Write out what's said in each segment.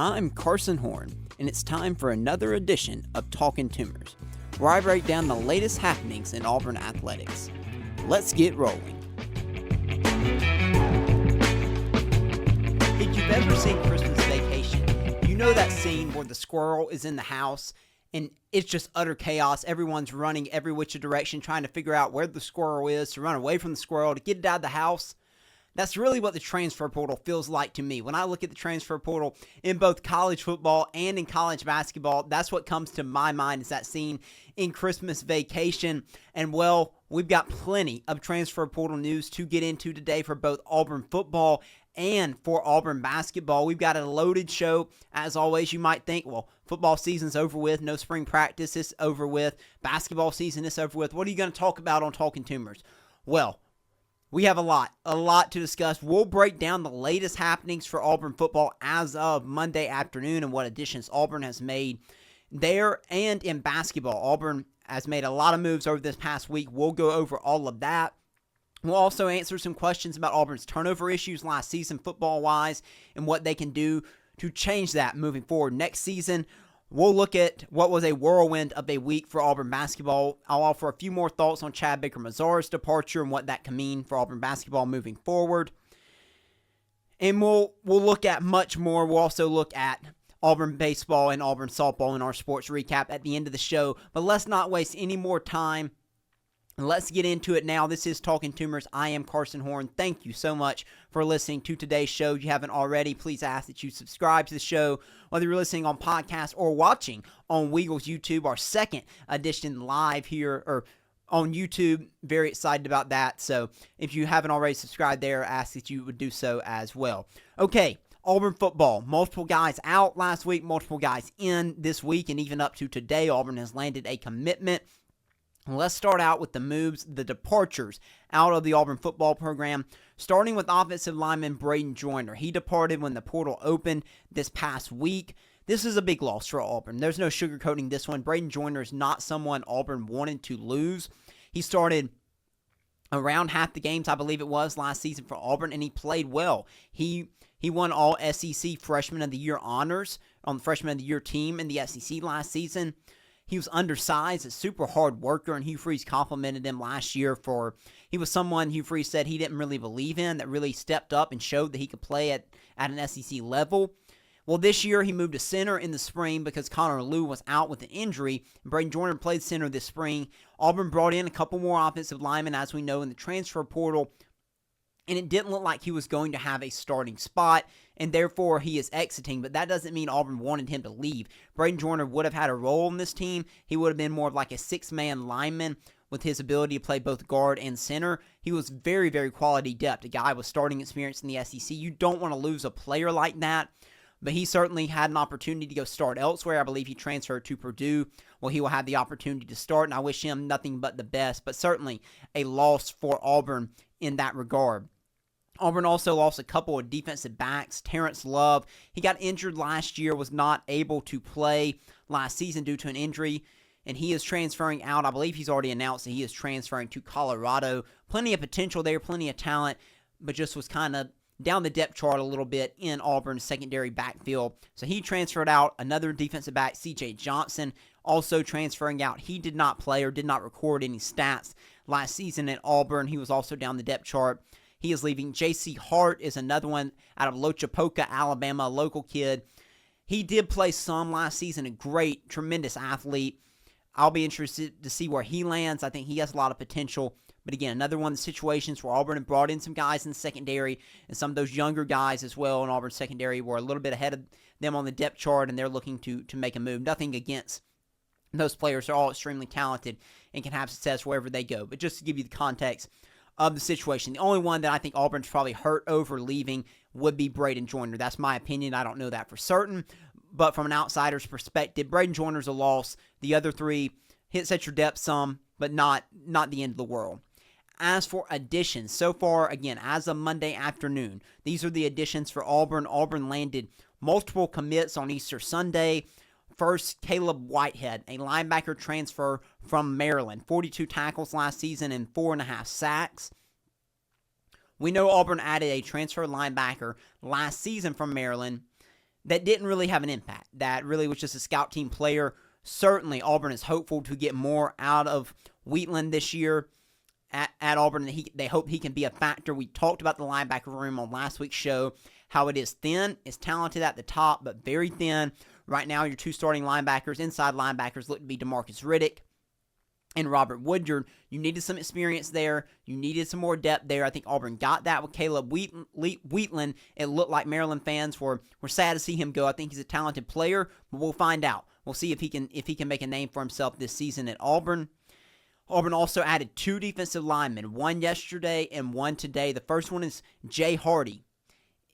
I'm Carson Horn, and it's time for another edition of Talkin' Tumors, where I break down the latest happenings in Auburn athletics. Let's get rolling. If you've ever seen Christmas Vacation, you know that scene where the squirrel is in the house and it's just utter chaos. Everyone's running every which direction, trying to figure out where the squirrel is, to run away from the squirrel, to get it out of the house. That's really what the transfer portal feels like to me. When I look at the transfer portal in both college football and in college basketball, that's what comes to my mind is that scene in Christmas Vacation. And well, we've got plenty of transfer portal news to get into today for both Auburn football and for Auburn basketball. We've got a loaded show. As always, you might think, well, football season's over with. No spring practice is over with. Basketball season is over with. What are you going to talk about on Talkin' Tumors? Well, we have a lot to discuss. We'll break down the latest happenings for Auburn football as of Monday afternoon and what additions Auburn has made there and in basketball. Auburn has made a lot of moves over this past week. We'll go over all of that. We'll also answer some questions about Auburn's turnover issues last season football-wise and what they can do to change that moving forward next season. We'll look at what was a whirlwind of a week for Auburn basketball. I'll offer a few more thoughts on Chad Baker-Mazara's departure and what that can mean for Auburn basketball moving forward. And we'll look at much more. We'll also look at Auburn baseball and Auburn softball in our sports recap at the end of the show. But let's not waste any more time. Let's get into it now. This is Talkin' Tumors. I am Carson Horn. Thank you so much for listening to today's show. If you haven't already, please ask that you subscribe to the show, whether you're listening on podcast or watching on Weagle's YouTube, our second edition live here or on YouTube. Very excited about that. So if you haven't already subscribed there, I ask that you would do so as well. Okay, Auburn football. Multiple guys out last week, multiple guys in this week, and even up to today, Auburn has landed a commitment. Let's start out with the moves, the departures out of the Auburn football program, starting with offensive lineman Braden Joyner. He departed when the portal opened this past week. This is a big loss for Auburn. There's no sugarcoating this one. Braden Joyner is not someone Auburn wanted to lose. He started around half the games, I believe it was, last season for Auburn, and he played well. He won all SEC Freshman of the Year honors on the Freshman of the Year team in the SEC last season. He was undersized, a super hard worker, and Hugh Freeze complimented him last year for he was someone Hugh Freeze said he didn't really believe in, that really stepped up and showed that he could play at an SEC level. Well, this year he moved to center in the spring because Connor Lew was out with an injury. Braden Joyner played center this spring. Auburn brought in a couple more offensive linemen, as we know, in the transfer portal, and it didn't look like he was going to have a starting spot, and therefore he is exiting. But that doesn't mean Auburn wanted him to leave. Braden Joyner would have had a role in this team. He would have been more of like a six-man lineman with his ability to play both guard and center. He was very, very quality depth, a guy with starting experience in the SEC. You don't want to lose a player like that, but he certainly had an opportunity to go start elsewhere. I believe he transferred to Purdue. Well, he will have the opportunity to start, and I wish him nothing but the best, but certainly a loss for Auburn in that regard. Auburn also lost a couple of defensive backs. Terrence Love, he got injured last year, was not able to play last season due to an injury, and he is transferring out. I believe he's already announced that he is transferring to Colorado. Plenty of potential there, plenty of talent, but just was kind of down the depth chart a little bit in Auburn's secondary backfield. So he transferred out. Another defensive back, C.J. Johnson, also transferring out. He did not play or did not record any stats last season at Auburn. He was also down the depth chart. He is leaving. J.C. Hart is another one out of Lochapoka, Alabama, a local kid. He did play some last season, a great, tremendous athlete. I'll be interested to see where he lands. I think he has a lot of potential. But again, another one of the situations where Auburn had brought in some guys in the secondary, and some of those younger guys as well in Auburn's secondary were a little bit ahead of them on the depth chart, and they're looking to make a move. Nothing against those players. They're all extremely talented and can have success wherever they go. But just to give you the context of the situation, the only one that I think Auburn's probably hurt over leaving would be Braden Joyner. That's my opinion. I don't know that for certain, but from an outsider's perspective, Braden Joyner's a loss. The other three hits at your depth some, but not the end of the world. As for additions, so far, again, as of Monday afternoon, these are the additions for Auburn. Auburn landed multiple commits on Easter Sunday. First, Caleb Whitehead, a linebacker transfer from Maryland. 42 tackles last season and 4.5 sacks. We know Auburn added a transfer linebacker last season from Maryland that didn't really have an impact, that really was just a scout team player. Certainly, Auburn is hopeful to get more out of Wheatland this year at Auburn. They hope he can be a factor. We talked about the linebacker room on last week's show, how it is thin. It's talented at the top, but very thin. Right now, your two starting linebackers, inside linebackers, look to be DeMarcus Riddick and Robert Woodyard. You needed some experience there. You needed some more depth there. I think Auburn got that with Caleb Wheatland. It looked like Maryland fans were sad to see him go. I think he's a talented player, but we'll find out. We'll see if he can make a name for himself this season at Auburn. Auburn also added 2 defensive linemen, one yesterday and one today. The first one is Jay Hardy.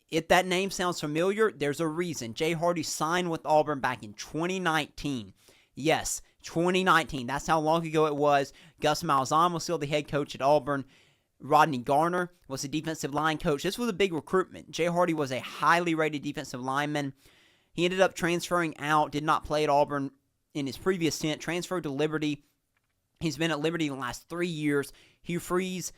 If that name sounds familiar, there's a reason. Jay Hardy signed with Auburn back in 2019. Yes, 2019. That's how long ago it was. Gus Malzahn was still the head coach at Auburn. Rodney Garner was the defensive line coach. This was a big recruitment. Jay Hardy was a highly rated defensive lineman. He ended up transferring out, did not play at Auburn in his previous stint, transferred to Liberty. He's been at Liberty in the last 3 years. Hugh Freeze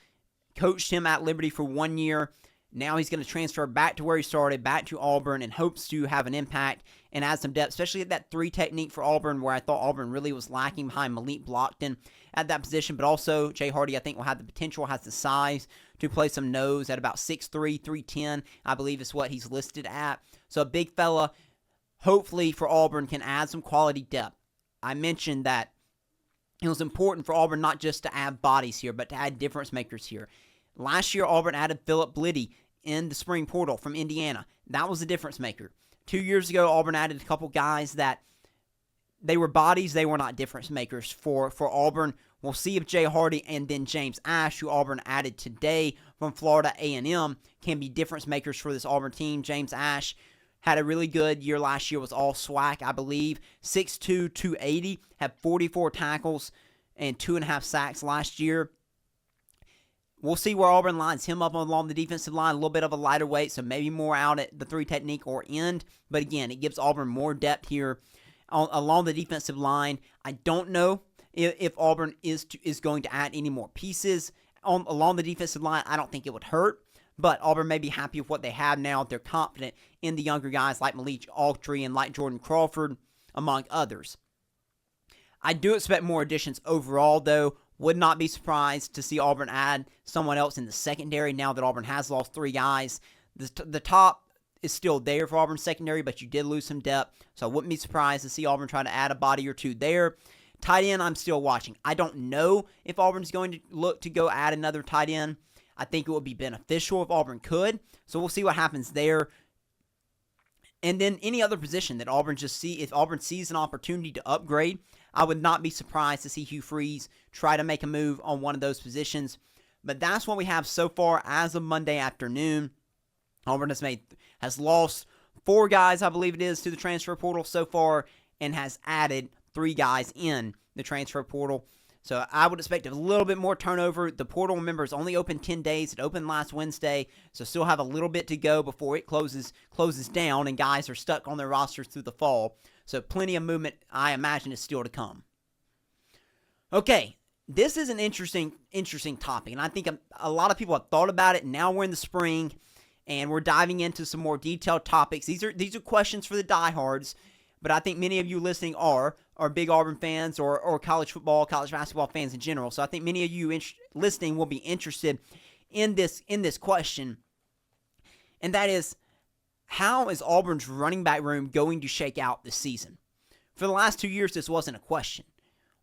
coached him at Liberty for 1 year. Now he's going to transfer back to where he started, back to Auburn, and hopes to have an impact and add some depth, especially at that 3 technique for Auburn, where I thought Auburn really was lacking behind Malik Blockton at that position. But also, Jay Hardy, I think, will have the potential, has the size to play some nose at about 6'3", 310, I believe is what he's listed at. So a big fella, hopefully for Auburn, can add some quality depth. I mentioned that it was important for Auburn not just to add bodies here, but to add difference makers here. Last year, Auburn added Philip Bliddy in the spring portal from Indiana. That was a difference maker. 2 years ago, Auburn added a couple guys that they were bodies. They were not difference makers for Auburn. We'll see if Jay Hardy and then James Ash, who Auburn added today from Florida A&M, can be difference makers for this Auburn team. James Ash had a really good year last year, was all SWAC, I believe. 6'2", 280, had 44 tackles and 2.5 sacks last year. We'll see where Auburn lines him up along the defensive line, a little bit of a lighter weight, so maybe more out at the 3 technique or end. But again, it gives Auburn more depth here along the defensive line. I don't know if Auburn is going to add any more pieces along the defensive line. I don't think it would hurt. But Auburn may be happy with what they have now. They're confident in the younger guys like Malik Autry and like Jordan Crawford, among others. I do expect more additions overall, though. Would not be surprised to see Auburn add someone else in the secondary now that Auburn has lost 3 guys. The top is still there for Auburn's secondary, but you did lose some depth. So I wouldn't be surprised to see Auburn try to add a body or 2 there. Tight end, I'm still watching. I don't know if Auburn's going to look to go add another tight end. I think it would be beneficial if Auburn could. So we'll see what happens there. And then any other position that Auburn if Auburn sees an opportunity to upgrade, I would not be surprised to see Hugh Freeze try to make a move on one of those positions. But that's what we have so far as of Monday afternoon. Auburn has lost 4 guys, I believe it is, to the transfer portal so far, and has added 3 guys in the transfer portal. So I would expect a little bit more turnover. The portal, remember, is only open 10 days. It opened last Wednesday, so still have a little bit to go before it closes down and guys are stuck on their rosters through the fall. So plenty of movement, I imagine, is still to come. Okay, this is an interesting topic, and I think a lot of people have thought about it. Now we're in the spring, and we're diving into some more detailed topics. These are questions for the diehards, but I think many of you listening are big Auburn fans or college football, college basketball fans in general. So I think many of you listening will be interested in this question, and that is, how is Auburn's running back room going to shake out this season? For the last 2 years, this wasn't a question.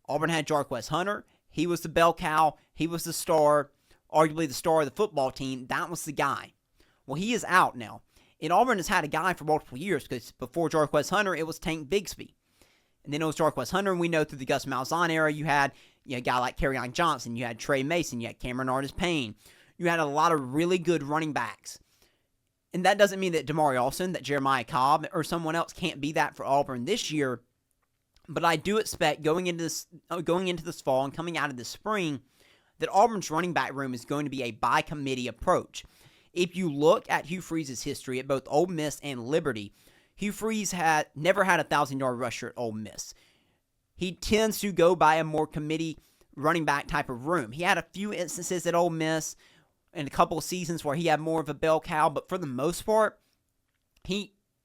Auburn had Jarquez Hunter. He was the bell cow. He was the star, arguably the star of the football team. That was the guy. Well, he is out now. And Auburn has had a guy for multiple years, because before Jarquez Hunter, it was Tank Bigsby. And then it was Jarquez Hunter, and we know through the Gus Malzahn era, you had a guy like Kerryon Johnson, you had Trey Mason, you had Cameron Artis-Payne. You had a lot of really good running backs. And that doesn't mean that Damari Alston, that Jeremiah Cobb, or someone else can't be that for Auburn this year. But I do expect going into this fall and coming out of this spring that Auburn's running back room is going to be a by-committee approach. If you look at Hugh Freeze's history at both Ole Miss and Liberty, Hugh Freeze never had a 1,000-yard rusher at Ole Miss. He tends to go by a more committee running back type of room. He had a few instances at Ole Miss and a couple of seasons where he had more of a bell cow, but for the most part,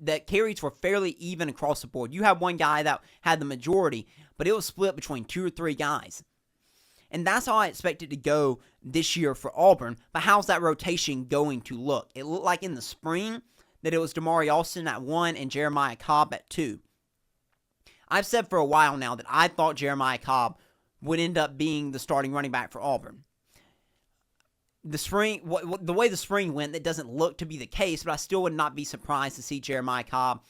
that carries were fairly even across the board. You had one guy that had the majority, but it was split between 2 or 3 guys. And that's how I expect it to go this year for Auburn. But how's that rotation going to look? It looked like in the spring that it was Damari Alston at 1 and Jeremiah Cobb at 2. I've said for a while now that I thought Jeremiah Cobb would end up being the starting running back for Auburn. The way the spring went, that doesn't look to be the case, but I still would not be surprised to see Jeremiah Cobb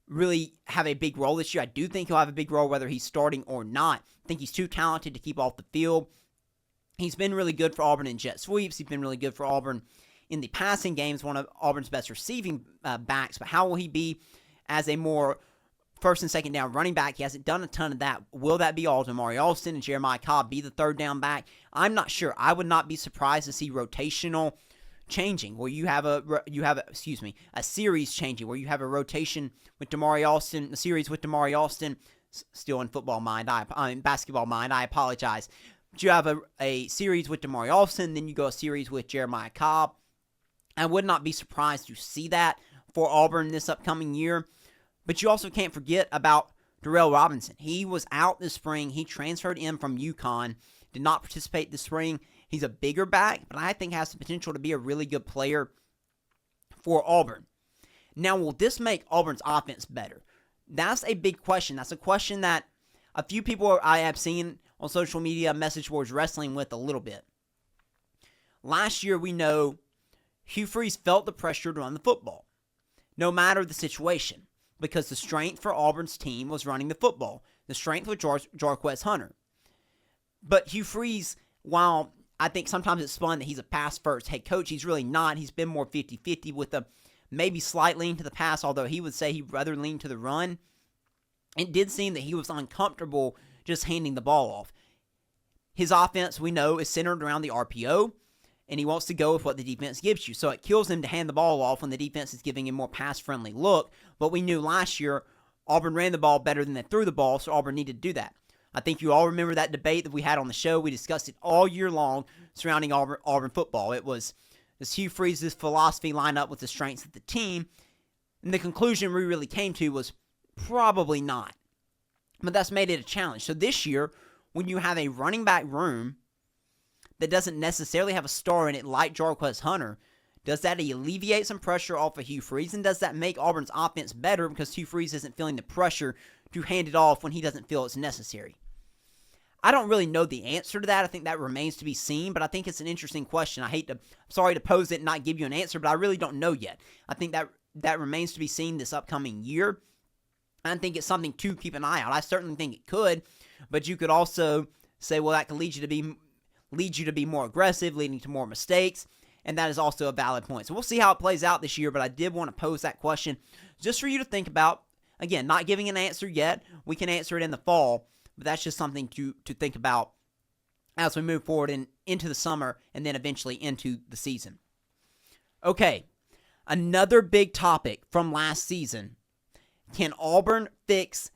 really have a big role this year. I do think he'll have a big role whether he's starting or not. I think he's too talented to keep off the field. He's been really good for Auburn in jet sweeps. He's been really good for Auburn in the passing games, one of Auburn's best receiving backs. But how will he be as a more first and second down running back? He hasn't done a ton of that. Will that be all Damari Alston and Jeremiah Cobb be the third down back? I'm not sure. I would not be surprised to see rotational changing, where you have a series changing, where you have a rotation with Damari Alston, a series with Damari Alston, still in basketball mind, I apologize. But you have a series with Damari Alston, then you go a series with Jeremiah Cobb. I would not be surprised to see that for Auburn this upcoming year. But you also can't forget about Darrell Robinson. He was out this spring. He transferred in from UConn, did not participate this spring. He's a bigger back, but I think has the potential to be a really good player for Auburn. Now, will this make Auburn's offense better? That's a big question. That's a question that a few people I have seen on social media message boards wrestling with a little bit. Last year, we know Hugh Freeze felt the pressure to run the football, no matter the situation, because the strength for Auburn's team was running the football. The strength was Jarquez Hunter. But Hugh Freeze, while I think sometimes it's fun that he's a pass-first head coach, he's really not. He's been more 50-50 with a maybe slight lean to the pass, although he would say he'd rather lean to the run. It did seem that he was uncomfortable just handing the ball off. His offense, we know, is centered around the RPO, and he wants to go with what the defense gives you. So it kills him to hand the ball off when the defense is giving him more pass-friendly look. But we knew last year Auburn ran the ball better than they threw the ball, so Auburn needed to do that. I think you all remember that debate that we had on the show. We discussed it all year long surrounding Auburn football. It was, does Hugh Freeze's philosophy line up with the strengths of the team? And the conclusion we really came to was probably not. But that's made it a challenge. So this year, when you have a running back room that doesn't necessarily have a star in it like Jarquez Hunter, does that alleviate some pressure off of Hugh Freeze? And does that make Auburn's offense better because Hugh Freeze isn't feeling the pressure to hand it off when he doesn't feel it's necessary? I don't really know the answer to that. I think that remains to be seen, but I think it's an interesting question. Sorry to pose it and not give you an answer, but I really don't know yet. I think that remains to be seen this upcoming year. I think it's something to keep an eye out. I certainly think it could, but you could also say, well, that could lead you to be more aggressive, leading to more mistakes, and that is also a valid point. So we'll see how it plays out this year, but I did want to pose that question just for you to think about. Again, not giving an answer yet. We can answer it in the fall, but that's just something to think about as we move forward into the summer and then eventually into the season. Okay, another big topic from last season. Can Auburn fix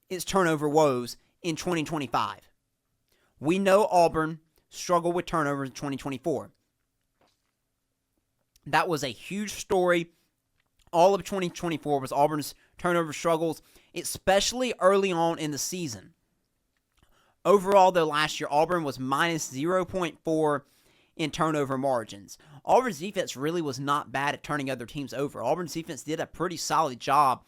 its turnover woes in 2025? We know Auburn struggled with turnovers in 2024. That was a huge story. All of 2024 was Auburn's turnover struggles, especially early on in the season. Overall, though, last year, Auburn was minus 0.4 in turnover margins. Auburn's defense really was not bad at turning other teams over. Auburn's defense did a pretty solid job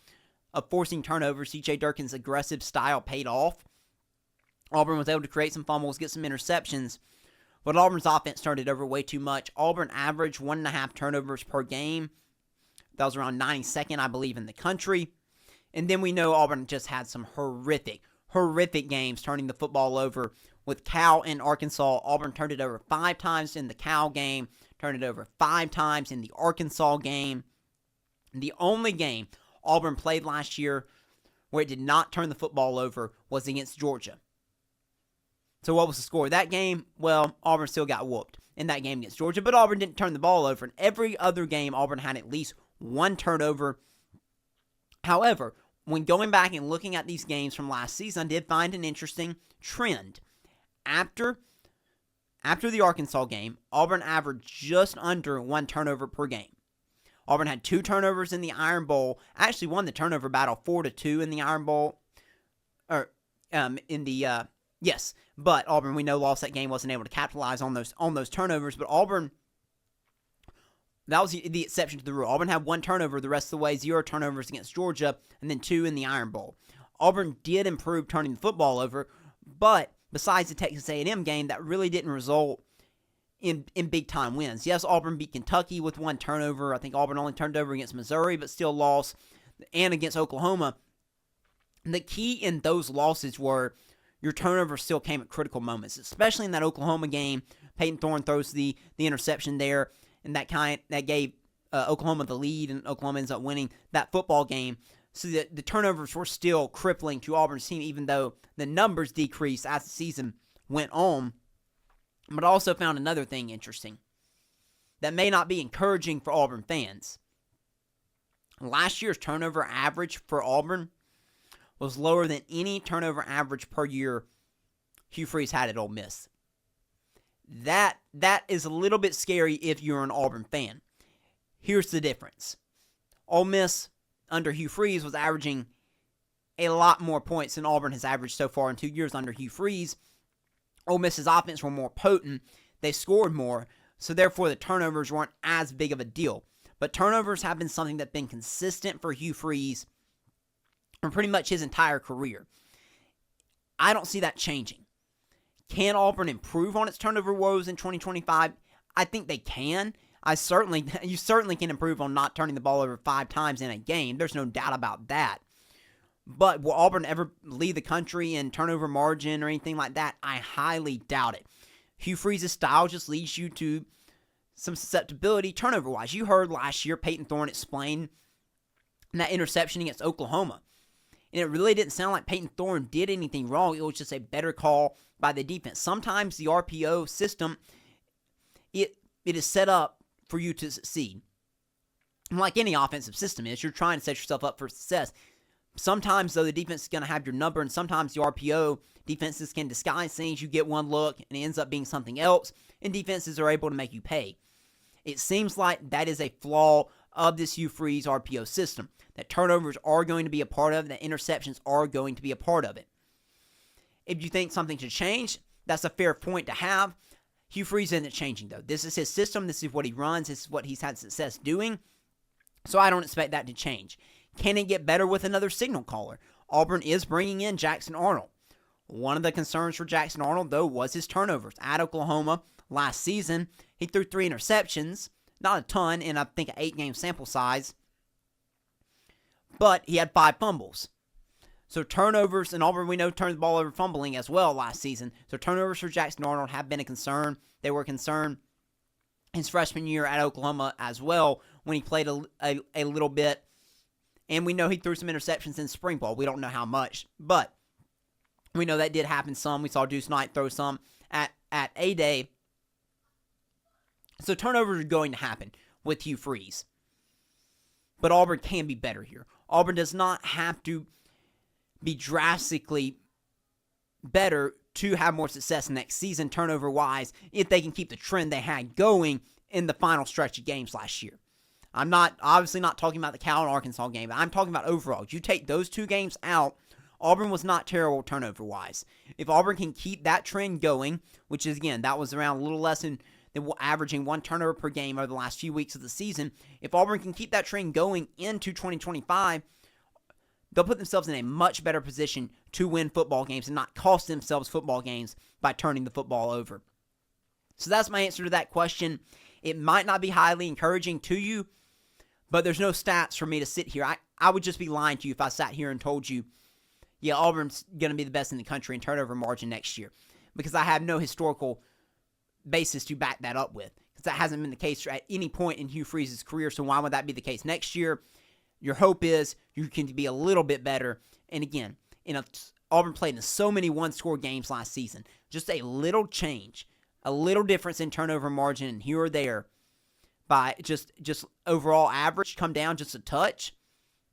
of forcing turnovers. C.J. Durkin's aggressive style paid off. Auburn was able to create some fumbles, get some interceptions, but Auburn's offense turned it over way too much. Auburn averaged 1.5 turnovers per game. That was around 92nd, I believe, in the country. And then we know Auburn just had some horrific games turning the football over. With Cal and Arkansas, Auburn turned it over 5 times in the Cal game, turned it over 5 times in the Arkansas game. The only game Auburn played last year where it did not turn the football over was against Georgia. So what was the score of that game? Well, Auburn still got whooped in that game against Georgia, but Auburn didn't turn the ball over. In every other game, Auburn had at least 1 turnover. However, when going back and looking at these games from last season, I did find an interesting trend. After the Arkansas game, Auburn averaged just under 1 turnover per game. Auburn had 2 turnovers in the Iron Bowl. Actually won the turnover battle 4-2 in the Iron Bowl. Yes, but Auburn, we know, lost that game, wasn't able to capitalize on those turnovers. But Auburn, that was the exception to the rule. Auburn had 1 turnover the rest of the way, 0 turnovers against Georgia, and then 2 in the Iron Bowl. Auburn did improve turning the football over, but besides the Texas A&M game, that really didn't result in big-time wins. Yes, Auburn beat Kentucky with 1 turnover. I think Auburn only turned over against Missouri, but still lost, and against Oklahoma. The key in those losses were your turnover still came at critical moments, especially in that Oklahoma game. Peyton Thorne throws the interception there, and that gave Oklahoma the lead, and Oklahoma ends up winning that football game. So the turnovers were still crippling to Auburn's team, even though the numbers decreased as the season went on. But I also found another thing interesting that may not be encouraging for Auburn fans. Last year's turnover average for Auburn was lower than any turnover average per year Hugh Freeze had at Ole Miss. That is a little bit scary if you're an Auburn fan. Here's the difference. Ole Miss under Hugh Freeze was averaging a lot more points than Auburn has averaged so far in 2 years under Hugh Freeze. Ole Miss's offense were more potent. They scored more, so therefore the turnovers weren't as big of a deal. But turnovers have been something that's been consistent for Hugh Freeze for pretty much his entire career. I don't see that changing. Can Auburn improve on its turnover woes in 2025? I think they can. You certainly can improve on not turning the ball over 5 times in a game. There's no doubt about that. But will Auburn ever lead the country in turnover margin or anything like that? I highly doubt it. Hugh Freeze's style just leads you to some susceptibility turnover-wise. You heard last year Peyton Thorne explain that interception against Oklahoma. And it really didn't sound like Peyton Thorne did anything wrong. It was just a better call by the defense. Sometimes the RPO system, it is set up for you to succeed. And like any offensive system is, you're trying to set yourself up for success. Sometimes, though, the defense is going to have your number, and sometimes the RPO defenses can disguise things. You get one look, and it ends up being something else, and defenses are able to make you pay. It seems like that is a flaw of this Hugh Freeze RPO system, that turnovers are going to be a part of it, that interceptions are going to be a part of it. If you think something should change, that's a fair point to have. Hugh Freeze isn't changing, though. This is his system. This is what he runs. This is what he's had success doing. So I don't expect that to change. Can it get better with another signal caller? Auburn is bringing in Jackson Arnold. One of the concerns for Jackson Arnold, though, was his turnovers. At Oklahoma last season, he threw 3 interceptions. Not a ton in, I think, an 8-game sample size. But he had 5 fumbles. So turnovers, and Auburn, we know, turned the ball over fumbling as well last season. So turnovers for Jackson Arnold have been a concern. They were a concern his freshman year at Oklahoma as well when he played a little bit. And we know he threw some interceptions in spring ball. We don't know how much, but we know that did happen some. We saw Deuce Knight throw some at A-Day. So turnovers are going to happen with Hugh Freeze. But Auburn can be better here. Auburn does not have to be drastically better to have more success next season turnover-wise if they can keep the trend they had going in the final stretch of games last year. I'm obviously not talking about the Cal and Arkansas game, but I'm talking about overall. You take those 2 games out, Auburn was not terrible turnover-wise. If Auburn can keep that trend going, which is, again, that was around a little less than averaging 1 turnover per game over the last few weeks of the season. If Auburn can keep that trend going into 2025, they'll put themselves in a much better position to win football games and not cost themselves football games by turning the football over. So that's my answer to that question. It might not be highly encouraging to you, but there's no stats for me to sit here. I would just be lying to you if I sat here and told you, yeah, Auburn's going to be the best in the country in turnover margin next year, because I have no historical basis to back that up with, because that hasn't been the case at any point in Hugh Freeze's career. So why would that be the case next year? Your hope is you can be a little bit better. And again, Auburn played in so many one-score games last season. Just a little change, a little difference in turnover margin here or there by just overall average come down just a touch,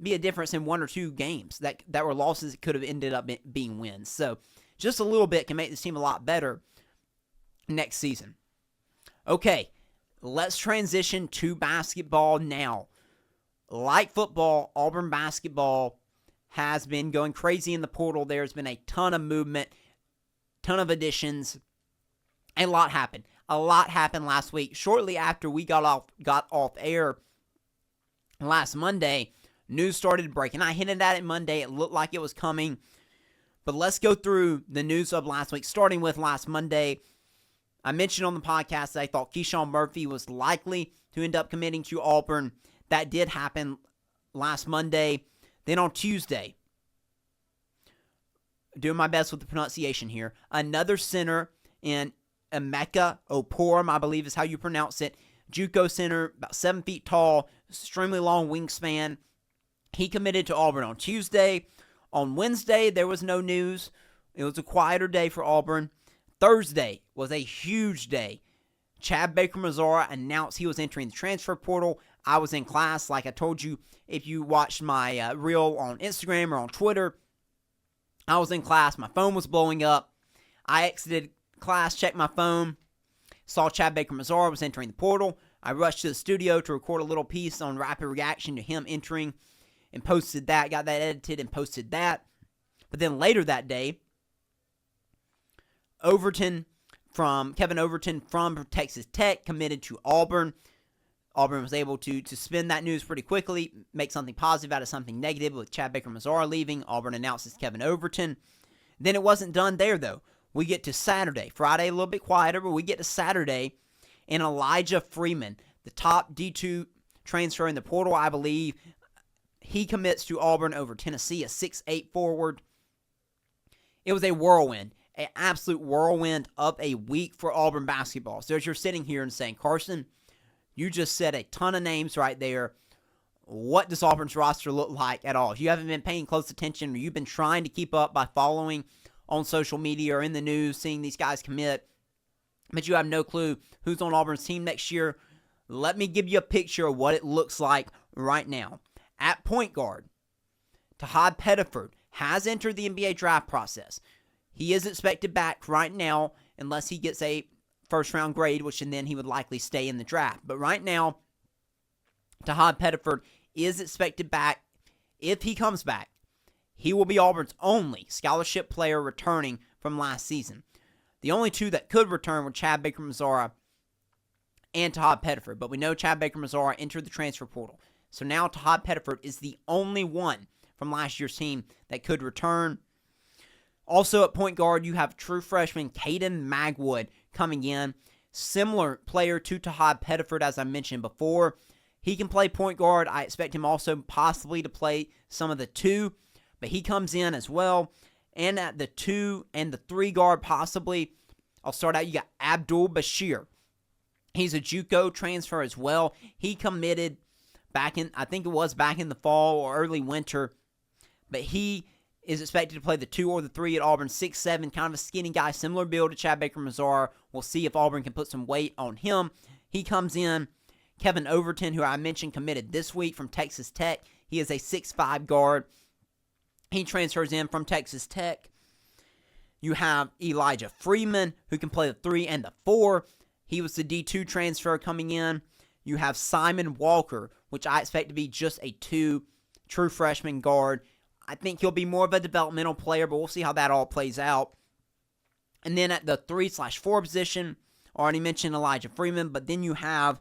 be a difference in 1 or 2 games that were losses that could have ended up being wins. So just a little bit can make this team a lot better next season. Okay, let's transition to basketball now. like football, Auburn basketball has been going crazy in the portal. There's been a ton of movement, ton of additions. A lot happened. A lot happened last week. Shortly after we got off air last Monday, news started breaking. I hinted at it Monday. It looked like it was coming. But let's go through the news of last week, starting with last Monday. I mentioned on the podcast that I thought Keyshawn Murphy was likely to end up committing to Auburn. That did happen last Monday. Then on Tuesday, doing my best with the pronunciation here, another center in Emeka Oporum, I believe is how you pronounce it. JUCO center, about 7 feet tall, extremely long wingspan. He committed to Auburn on Tuesday. On Wednesday, there was no news. It was a quieter day for Auburn. Thursday was a huge day. Chad Baker-Mazara announced he was entering the transfer portal. I was in class, like I told you. If you watched my reel on Instagram or on Twitter, I was in class. My phone was blowing up. I exited class, checked my phone, saw Chad Baker-Mazara was entering the portal. I rushed to the studio to record a little piece on rapid reaction to him entering and posted that, got that edited and posted that. But then later that day, Kevin Overton from Texas Tech committed to Auburn. Auburn was able to spin that news pretty quickly, make something positive out of something negative with Chad Baker-Mazara leaving. Auburn announces Kevin Overton. Then it wasn't done there, though. We get to Saturday. Friday a little bit quieter, but we get to Saturday, and Elijah Freeman, the top D2 transfer in the portal, I believe, he commits to Auburn over Tennessee, a 6'8 forward. It was a whirlwind, an absolute whirlwind of a week for Auburn basketball. So as you're sitting here and saying, Carson, you just said a ton of names right there. What does Auburn's roster look like at all? If you haven't been paying close attention or you've been trying to keep up by following on social media or in the news, seeing these guys commit, but you have no clue who's on Auburn's team next year, let me give you a picture of what it looks like right now. At point guard, Tahad Pettiford has entered the NBA draft process. He is expected back right now unless he gets a first-round grade, which and then he would likely stay in the draft. But right now, Tahad Pettiford is expected back. If he comes back, he will be Auburn's only scholarship player returning from last season. The only two that could return were Chad Baker-Mazara and Tahad Pettiford. But we know Chad Baker-Mazara entered the transfer portal. So now Tahad Pettiford is the only one from last year's team that could return. Also at point guard, you have true freshman Caden Magwood coming in. Similar player to Tahad Pettiford, as I mentioned before. He can play point guard. I expect him also possibly to play some of the two, but he comes in as well. And at the 2 and the 3 guard possibly, I'll start out. You got Abdul Bashir. He's a JUCO transfer as well. He committed back in the fall or early winter, but he is expected to play the 2 or the 3 at Auburn. 6'7", kind of a skinny guy, similar build to Chad Baker-Mazara. We'll see if Auburn can put some weight on him. He comes in. Kevin Overton, who I mentioned, committed this week from Texas Tech. He is a 6'5 guard. He transfers in from Texas Tech. You have Elijah Freeman, who can play the 3 and the 4. He was the D2 transfer coming in. You have Simon Walker, which I expect to be just a 2, true freshman guard. I think he'll be more of a developmental player, but we'll see how that all plays out. And then at the 3/4 position, I already mentioned Elijah Freeman, but then you have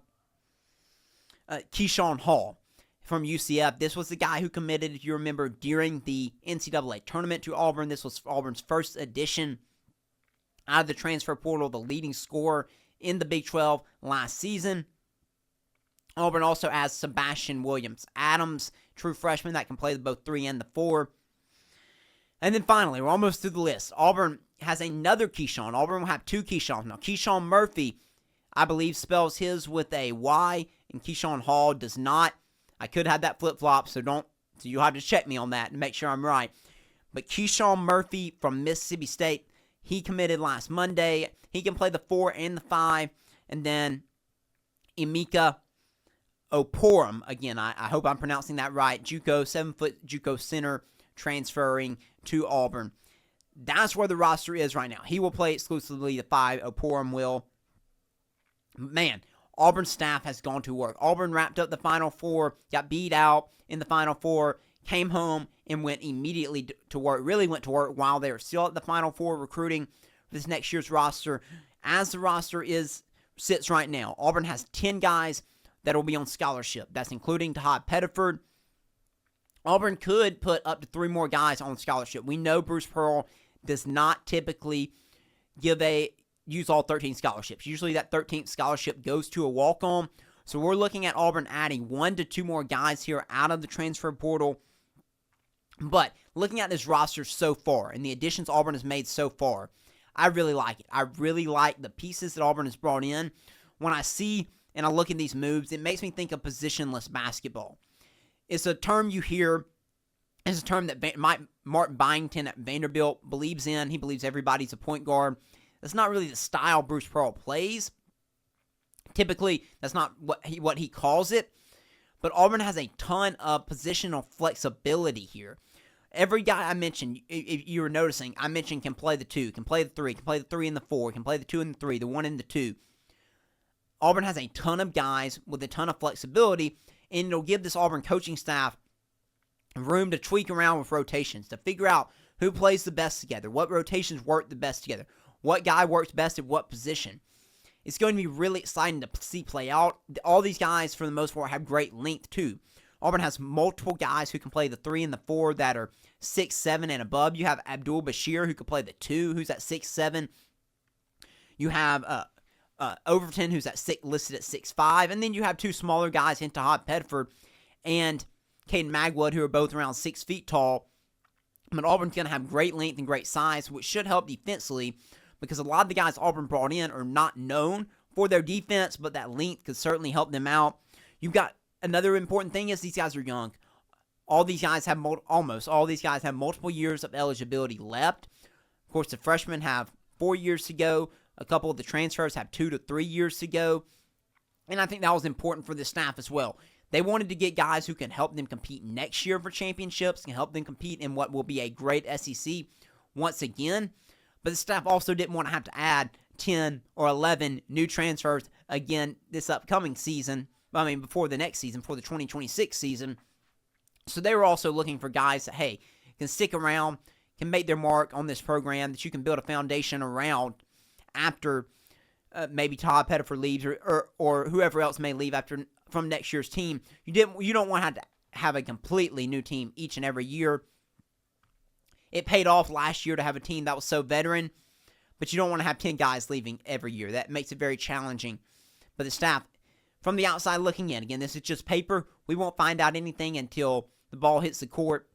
Keyshawn Hall from UCF. This was the guy who committed, if you remember, during the NCAA tournament to Auburn. This was Auburn's first addition out of the transfer portal, the leading scorer in the Big 12 last season. Auburn also has Sebastian Williams-Adams, true freshman that can play both 3 and the 4. And then finally, we're almost through the list. Auburn has another Keyshawn. Auburn will have 2 Keyshawns. Now, Keyshawn Murphy, I believe, spells his with a Y, and Keyshawn Hall does not. I could have that flip-flop, so you'll have to check me on that and make sure I'm right. But Keyshawn Murphy from Mississippi State, he committed last Monday. He can play the 4 and the 5. And then Emeka Oporum, again, I hope I'm pronouncing that right, JUCO, 7-foot JUCO center transferring to Auburn. That's where the roster is right now. He will play exclusively the 5, Oporum will. Man, Auburn's staff has gone to work. Auburn wrapped up the Final Four, got beat out in the Final Four, came home, and went immediately to work. Really went to work while they were still at the Final Four recruiting for this next year's roster. As the roster sits right now, Auburn has 10 guys that will be on scholarship. That's including Todd Pettiford. Auburn could put up to 3 more guys on scholarship. We know Bruce Pearl does not typically use all 13 scholarships. Usually that 13th scholarship goes to a walk-on. So we're looking at Auburn adding 1 to 2 more guys here out of the transfer portal. But looking at this roster so far and the additions Auburn has made so far, I really like it. I really like the pieces that Auburn has brought in. When I see and I look at these moves, it makes me think of positionless basketball. It's a term you hear. It's a term that Mark Byington at Vanderbilt believes in. He believes everybody's a point guard. That's not really the style Bruce Pearl plays. Typically, that's not what he calls it. But Auburn has a ton of positional flexibility here. Every guy I mentioned, if you were noticing, I mentioned can play the 2, can play the 3, can play the 3 and the 4, can play the 2 and the 3, the 1 and the 2. Auburn has a ton of guys with a ton of flexibility, and it'll give this Auburn coaching staff room to tweak around with rotations, to figure out who plays the best together, what rotations work the best together, what guy works best at what position. It's going to be really exciting to see play out. All these guys, for the most part, have great length, too. Auburn has multiple guys who can play the 3 and the 4 that are 6'7" and above. You have Abdul Bashir, who can play the 2, who's at 6'7". You have Overton, who's listed at 6'5", and then you have 2 smaller guys in Todd Pettiford and Caden Magwood, who are both around 6 feet tall. But Auburn's going to have great length and great size, which should help defensively, because a lot of the guys Auburn brought in are not known for their defense, but that length could certainly help them out. You've got another important thing is these guys are young. All these guys have almost all these guys have multiple years of eligibility left. Of course, the freshmen have 4 years to go. A couple of the transfers have 2 to 3 years to go. And I think that was important for the staff as well. They wanted to get guys who can help them compete next year for championships, can help them compete in what will be a great SEC once again. But the staff also didn't want to have to add 10 or 11 new transfers again this upcoming season. Before the next season, for the 2026 season. So they were also looking for guys that, hey, can stick around, can make their mark on this program, that you can build a foundation around after maybe Todd Pettiford leaves or whoever else may leave from next year's team. You don't want to have a completely new team each and every year. It paid off last year to have a team that was so veteran, but you don't want to have 10 guys leaving every year. That makes it very challenging. But the staff, from the outside looking in, again, this is just paper. We won't find out anything until the ball hits the court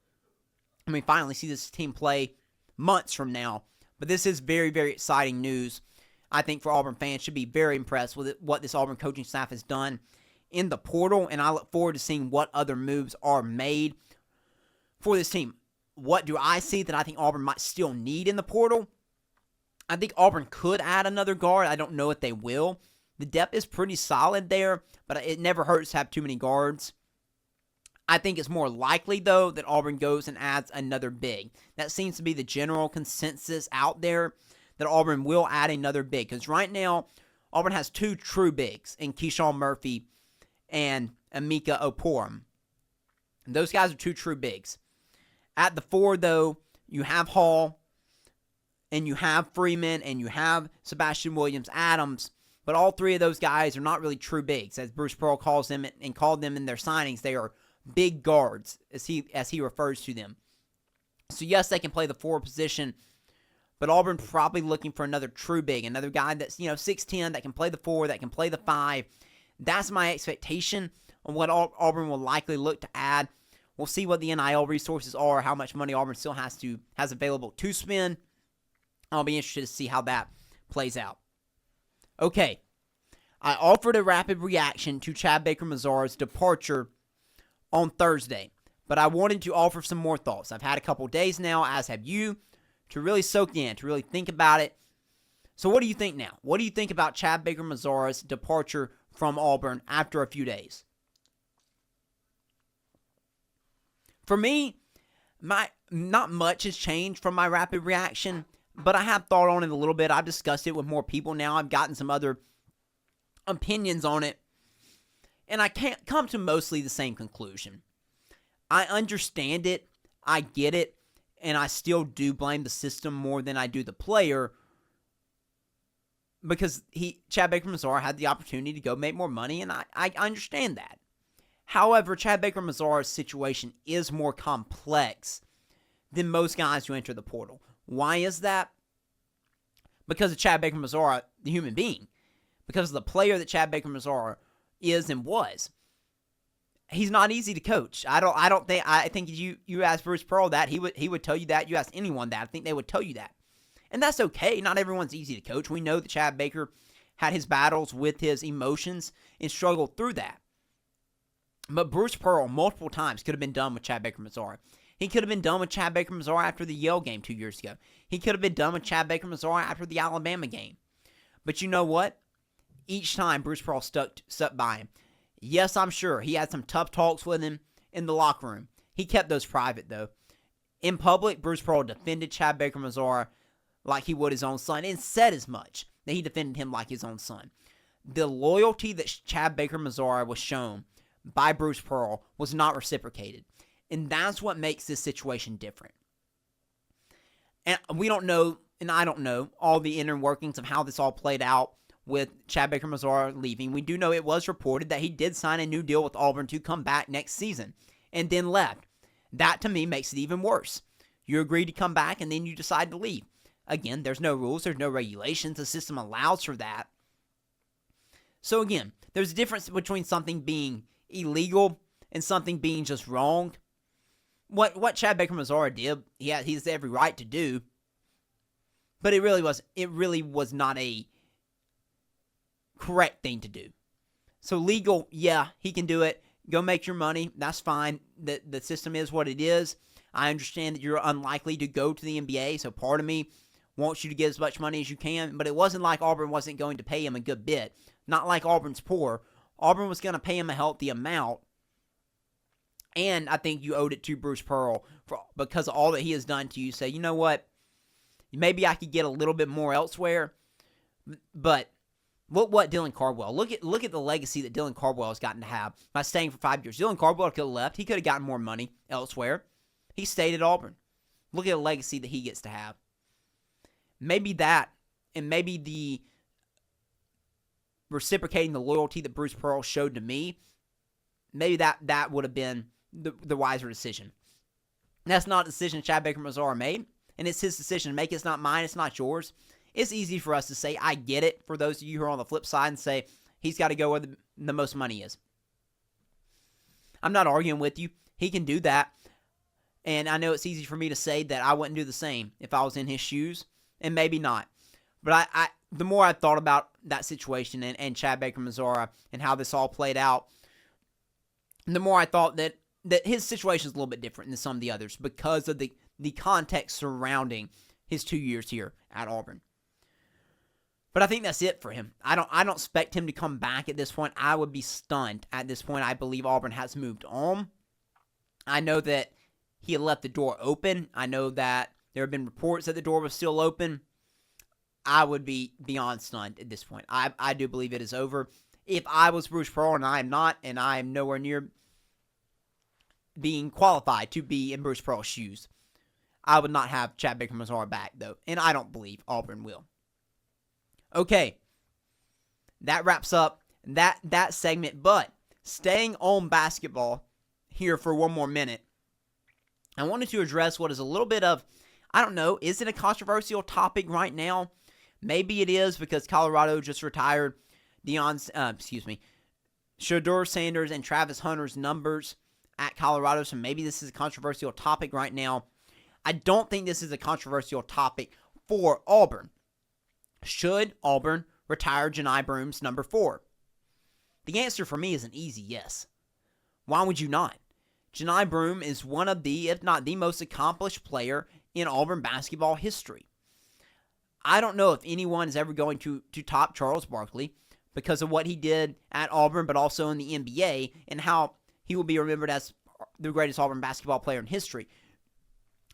and we finally see this team play months from now. But this is very, very exciting news. I think for Auburn fans should be very impressed with what this Auburn coaching staff has done in the portal, and I look forward to seeing what other moves are made for this team. What do I see that I think Auburn might still need in the portal? I think Auburn could add another guard. I don't know if they will. The depth is pretty solid there, but it never hurts to have too many guards. I think it's more likely, though, that Auburn goes and adds another big. That seems to be the general consensus out there, that Auburn will add another big. Because right now, Auburn has 2 true bigs in Keyshawn Murphy and Emeka Oporum. And those guys are 2 true bigs. At the 4, though, you have Hall, and you have Freeman, and you have Sebastian Williams-Adams. But all 3 of those guys are not really true bigs, as Bruce Pearl calls them and called them in their signings. They are big guards, as he refers to them. So yes, they can play the 4 position, but Auburn probably looking for another true big, another guy that's 6'10", that can play the 4, that can play the 5. That's my expectation on what Auburn will likely look to add. We'll see what the NIL resources are, how much money Auburn still has available to spend. I'll be interested to see how that plays out. Okay, I offered a rapid reaction to Chad Baker-Mazara's departure on Thursday, but I wanted to offer some more thoughts. I've had a couple days now, as have you, to really soak in, to really think about it. So what do you think now? What do you think about Chad Baker-Mazara's departure from Auburn after a few days? For me, not much has changed from my rapid reaction, but I have thought on it a little bit. I've discussed it with more people now. I've gotten some other opinions on it, and I can't come to mostly the same conclusion. I understand it, I get it, and I still do blame the system more than I do the player, because Chad Baker-Mazara had the opportunity to go make more money, and I understand that. However, Chad Baker-Mazara's situation is more complex than most guys who enter the portal. Why is that? Because of Chad Baker-Mazara, the human being. Because of the player that Chad Baker-Mazara is and was. He's not easy to coach. I think you ask Bruce Pearl that, he would tell you that. You ask anyone that, I think they would tell you that. And that's okay. Not everyone's easy to coach. We know that Chad Baker had his battles with his emotions and struggled through that. But Bruce Pearl multiple times could have been done with Chad Baker-Mazara. He could have been done with Chad Baker-Mazara after the Yale game 2 years ago. He could have been done with Chad Baker-Mazara after the Alabama game. But you know what? Each time Bruce Pearl stuck by him. Yes, I'm sure he had some tough talks with him in the locker room. He kept those private, though. In public, Bruce Pearl defended Chad Baker-Mazara like he would his own son, and said as much, that he defended him like his own son. The loyalty that Chad Baker-Mazara was shown by Bruce Pearl was not reciprocated. And that's what makes this situation different. And we don't know, and I don't know, all the inner workings of how this all played out with Chad Baker-Mazara leaving. We do know it was reported that he did sign a new deal with Auburn to come back next season, and then left. That, to me, makes it even worse. You agreed to come back, and then you decide to leave. Again, there's no rules, there's no regulations. The system allows for that. So again, there's a difference between something being illegal and something being just wrong. What Chad Baker-Mazara did, he has every right to do. But it really was not a correct thing to do. So legal, yeah, he can do it. Go make your money. That's fine. The system is what it is. I understand that you're unlikely to go to the NBA, so part of me wants you to get as much money as you can, but it wasn't like Auburn wasn't going to pay him a good bit. Not like Auburn's poor. Auburn was going to pay him a healthy amount, and I think you owed it to Bruce Pearl because of all that he has done to you. Say, you know what, maybe I could get a little bit more elsewhere, but what Dylan Cardwell, look at the legacy that Dylan Cardwell has gotten to have by staying for 5 years. Dylan Cardwell could have left. He could have gotten more money elsewhere. He stayed at Auburn. Look at the legacy that he gets to have. Maybe that, and maybe the reciprocating the loyalty that Bruce Pearl showed to me, maybe that would have been the wiser decision. That's not a decision Chad Baker-Mazara made, and it's his decision to make. It's not mine. It's not yours. It's easy for us to say, I get it, for those of you who are on the flip side and say, he's got to go where the most money is. I'm not arguing with you. He can do that. And I know it's easy for me to say that I wouldn't do the same if I was in his shoes, and maybe not. But I the more I thought about that situation and Chad Baker-Mazara and how this all played out, the more I thought that his situation is a little bit different than some of the others because of the context surrounding his 2 years here at Auburn. But I think that's it for him. I don't expect him to come back at this point. I would be stunned at this point. I believe Auburn has moved on. I know that he had left the door open. I know that there have been reports that the door was still open. I would be beyond stunned at this point. I do believe it is over. If I was Bruce Pearl, and I am not, and I am nowhere near being qualified to be in Bruce Pearl's shoes, I would not have Chad Baker-Mazara back, though. And I don't believe Auburn will. Okay. That wraps up that segment. But staying on basketball here for one more minute, I wanted to address what is a little bit of, I don't know, is it a controversial topic right now? Maybe it is because Colorado just retired Shedeur Sanders and Travis Hunter's numbers at Colorado, so maybe this is a controversial topic right now. I don't think this is a controversial topic for Auburn. Should Auburn retire Johni Broome's number 4? The answer for me is an easy yes. Why would you not? Johni Broome is one of the, if not the most accomplished player in Auburn basketball history. I don't know if anyone is ever going to top Charles Barkley because of what he did at Auburn, but also in the NBA, and how he will be remembered as the greatest Auburn basketball player in history.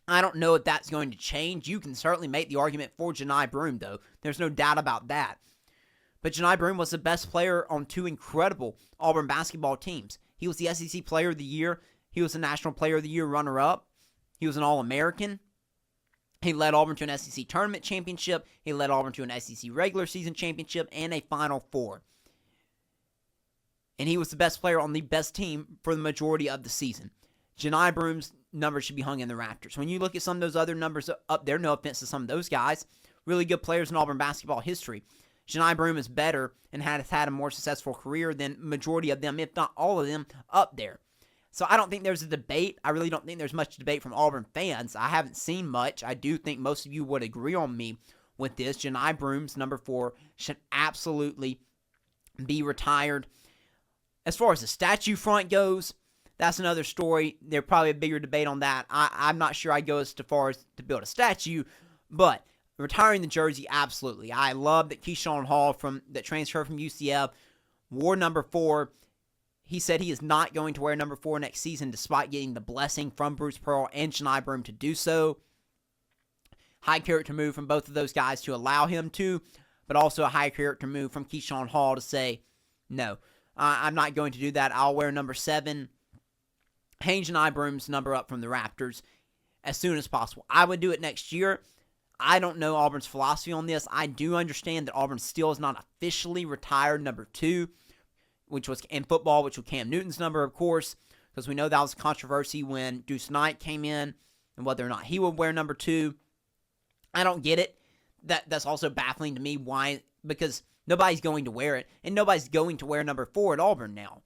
I don't know if that's going to change. You can certainly make the argument for Johni Broome, though. There's no doubt about that. But Johni Broome was the best player on two incredible Auburn basketball teams. He was the SEC Player of the Year. He was the National Player of the Year runner-up. He was an All-American. He led Auburn to an SEC Tournament Championship. He led Auburn to an SEC Regular Season Championship and a Final Four. And he was the best player on the best team for the majority of the season. Johni Broome's numbers should be hung in the rafters. When you look at some of those other numbers up there, no offense to some of those guys, really good players in Auburn basketball history, Johni Broome is better and has had a more successful career than majority of them, if not all of them, up there. So I don't think there's a debate. I really don't think there's much debate from Auburn fans. I haven't seen much. I do think most of you would agree on me with this. Johni Broome's number 4 should absolutely be retired. As far as the statue front goes, that's another story. There's probably a bigger debate on that. I'm not sure I'd go as far as to build a statue, but retiring the jersey, absolutely. I love that Keyshawn Hall, that transferred from UCF, wore number 4. He said he is not going to wear number 4 next season despite getting the blessing from Bruce Pearl and Johni Broome to do so. High character move from both of those guys to allow him to, but also a high character move from Keyshawn Hall to say, no, I'm not going to do that. I'll wear number 7. Hang Johni Broome's number up from the Raptors as soon as possible. I would do it next year. I don't know Auburn's philosophy on this. I do understand that Auburn still is not officially retired number 2, which was in football, which was Cam Newton's number, of course, because we know that was controversy when Deuce Knight came in and whether or not he would wear number 2. I don't get it. That's also baffling to me. Why? Because nobody's going to wear it, and nobody's going to wear number 4 at Auburn now.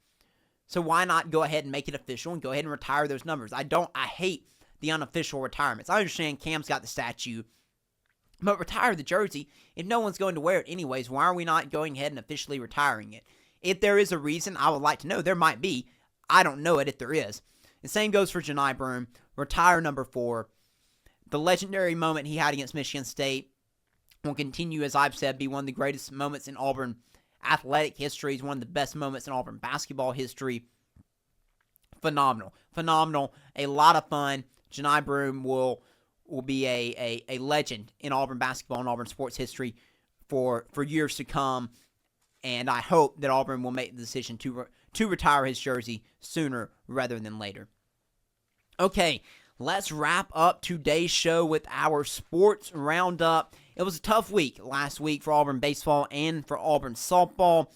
So why not go ahead and make it official and go ahead and retire those numbers? I hate the unofficial retirements. I understand Cam's got the statue, but retire the jersey. If no one's going to wear it anyways, why are we not going ahead and officially retiring it? If there is a reason, I would like to know. There might be. I don't know it if there is. The same goes for Johni Broome. Retire number 4. The legendary moment he had against Michigan State will continue, as I've said, be one of the greatest moments in Auburn athletic history. It's one of the best moments in Auburn basketball history. Phenomenal. Phenomenal. A lot of fun. Johni Broome will be a legend in Auburn basketball and Auburn sports history for years to come. And I hope that Auburn will make the decision to retire his jersey sooner rather than later. Okay, let's wrap up today's show with our sports roundup. It was a tough week last week for Auburn baseball and for Auburn softball.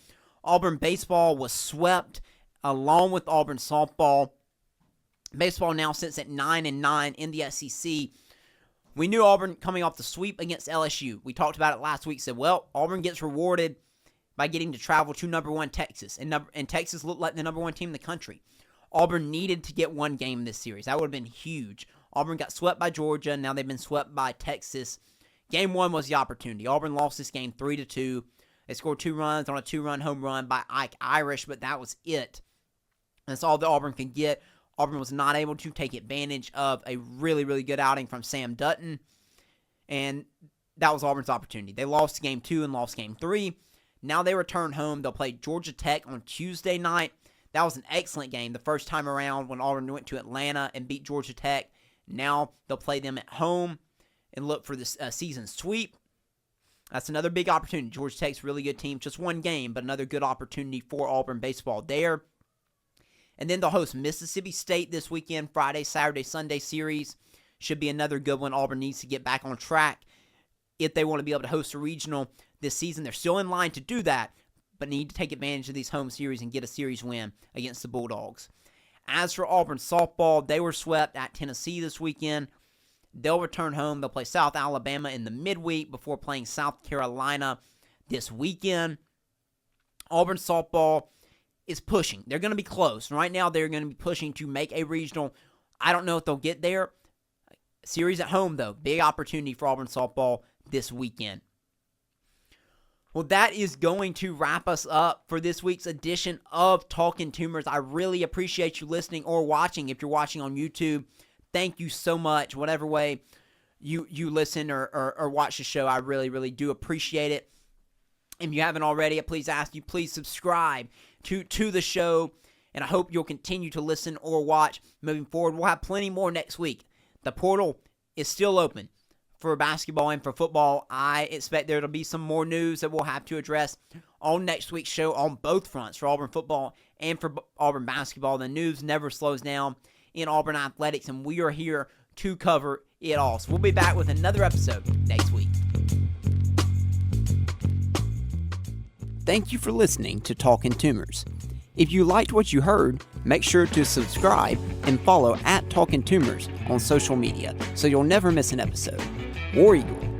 Auburn baseball was swept along with Auburn softball. Baseball now sits at 9-9 in the SEC. We knew Auburn coming off the sweep against LSU. We talked about it last week. Said, well, Auburn gets rewarded by getting to travel to number 1 Texas. And Texas looked like the number 1 team in the country. Auburn needed to get one game in this series. That would have been huge. Auburn got swept by Georgia. Now they've been swept by Texas. Game 1 was the opportunity. Auburn lost this game 3-2. They scored 2 runs on a 2-run home run by Ike Irish, but that was it. That's all that Auburn could get. Auburn was not able to take advantage of a really, really good outing from Sam Dutton. And that was Auburn's opportunity. They lost Game 2 and lost Game 3. Now they return home. They'll play Georgia Tech on Tuesday night. That was an excellent game the first time around when Auburn went to Atlanta and beat Georgia Tech. Now they'll play them at home and look for this season sweep. That's another big opportunity. Georgia Tech's a really good team. Just one game, but another good opportunity for Auburn baseball there. And then they'll host Mississippi State this weekend, Friday, Saturday, Sunday series. Should be another good one. Auburn needs to get back on track if they want to be able to host a regional this season. They're still in line to do that, but need to take advantage of these home series and get a series win against the Bulldogs. As for Auburn softball, they were swept at Tennessee this weekend. They'll return home. They'll play South Alabama in the midweek before playing South Carolina this weekend. Auburn softball is pushing. They're going to be close. Right now, they're going to be pushing to make a regional. I don't know if they'll get there. Series at home, though. Big opportunity for Auburn softball this weekend. Well, that is going to wrap us up for this week's edition of Talkin' Tumors. I really appreciate you listening or watching. If you're watching on YouTube, thank you so much. Whatever way you listen or watch the show, I really, really do appreciate it. If you haven't already, I please subscribe to the show, and I hope you'll continue to listen or watch moving forward. We'll have plenty more next week. The portal is still open for basketball and for football. I expect there to be some more news that we'll have to address on next week's show on both fronts, for Auburn football and for Auburn basketball. The news never slows down in Auburn athletics, and we are here to cover it all. So we'll be back with another episode next week. Thank you for listening to Talkin' Tumors. If you liked what you heard, make sure to subscribe and follow @Talkin Tumors on social media so you'll never miss an episode. War Eagle.